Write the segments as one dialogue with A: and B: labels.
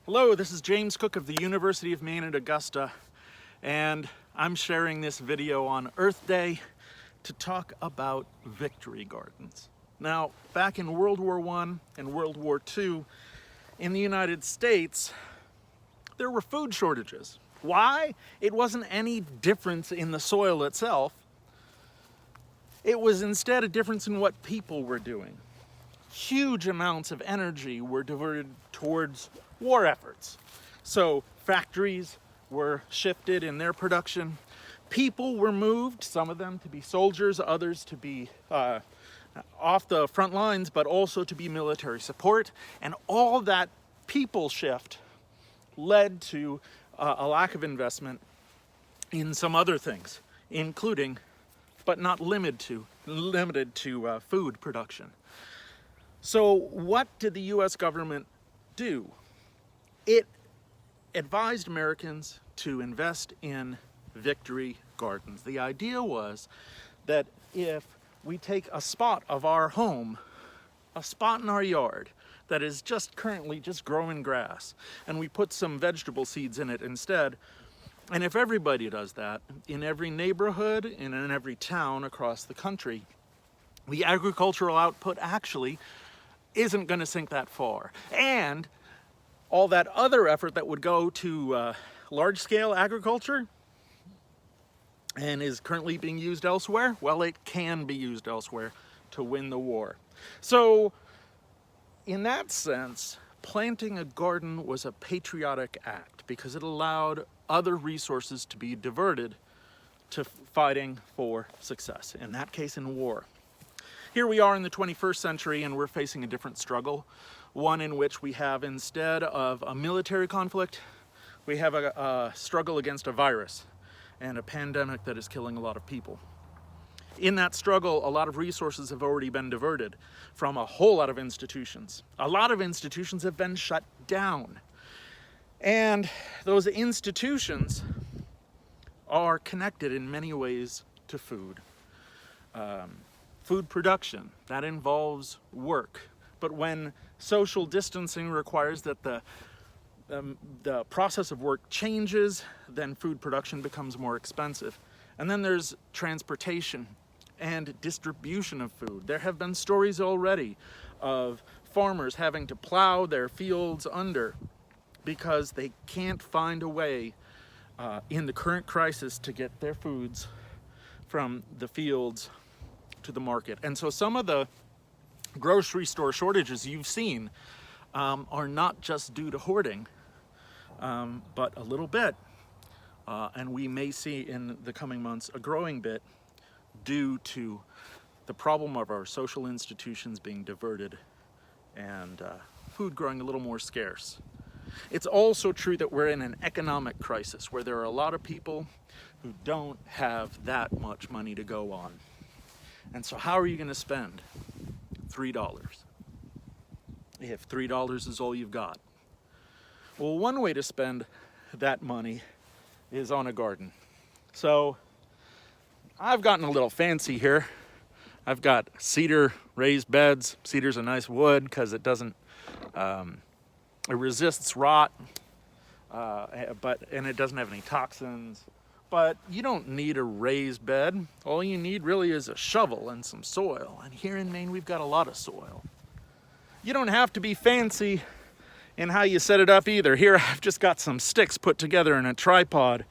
A: Hello, this is James Cook of the University of Maine at Augusta, and I'm sharing this video on Earth Day to talk about victory gardens. Now, back in World War I and World War II, in the United States, there were food shortages. Why? It wasn't any difference in the soil itself. It was instead a difference in what people were doing. Huge amounts of energy were diverted towards war efforts. So factories were shifted in their production. People were moved, some of them to be soldiers, others to be off the front lines, but also to be military support. And all that people shift led to a lack of investment in some other things, including, but not limited to food production. So what did the US government do? It advised Americans to invest in victory gardens. The idea was that if we take a spot of our home, a spot in our yard that is currently just growing grass, and we put some vegetable seeds in it instead, and if everybody does that in every neighborhood and in every town across the country, the agricultural output actually isn't going to sink that far. And all that other effort that would go to large-scale agriculture and is currently being used elsewhere, well, it can be used elsewhere to win the war. So in that sense, planting a garden was a patriotic act because it allowed other resources to be diverted to fighting for success, in that case in war. Here we are in the 21st century and we're facing a different struggle, one in which we have, instead of a military conflict, we have a struggle against a virus and a pandemic that is killing a lot of people. In that struggle, a lot of resources have already been diverted from a whole lot of institutions. A lot of institutions have been shut down. And those institutions are connected in many ways to food. Food production, that involves work. But when social distancing requires that the process of work changes, then food production becomes more expensive. And then there's transportation and distribution of food. There have been stories already of farmers having to plow their fields under because they can't find a way in the current crisis to get their foods from the fields to the market. And so some of the grocery store shortages you've seen are not just due to hoarding, but a little bit, and we may see in the coming months a growing bit due to the problem of our social institutions being diverted and food growing a little more scarce. It's also true that we're in an economic crisis where there are a lot of people who don't have that much money to go on. And so how are you going to spend $3 if $3 is all you've got? Well, one way to spend that money is on a garden. So I've gotten a little fancy here. I've got cedar raised beds. Cedar's a nice wood because it doesn't, it resists rot, and it doesn't have any toxins. But you don't need a raised bed. All you need really is a shovel and some soil. And here in Maine, we've got a lot of soil. You don't have to be fancy in how you set it up either. Here, I've just got some sticks put together in a tripod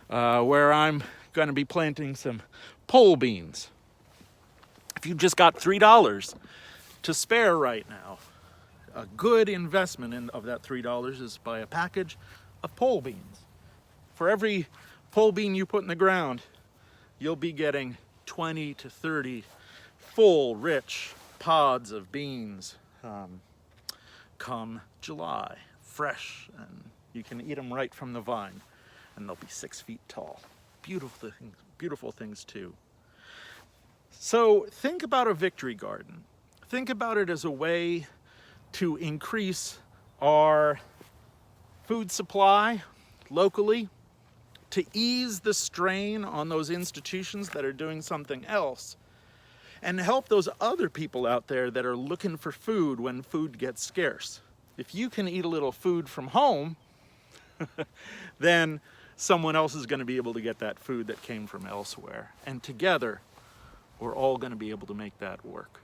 A: where I'm going to be planting some pole beans. If you've just got $3 to spare right now, a good investment of that $3 is buy a package of pole beans. For every pole bean you put in the ground, you'll be getting 20 to 30 full, rich pods of beans come July, fresh, and you can eat them right from the vine, and they'll be 6 feet tall. Beautiful things too. So think about a victory garden. Think about it as a way to increase our food supply locally, to ease the strain on those institutions that are doing something else, and help those other people out there that are looking for food when food gets scarce. If you can eat a little food from home, then someone else is going to be able to get that food that came from elsewhere. And together, we're all going to be able to make that work.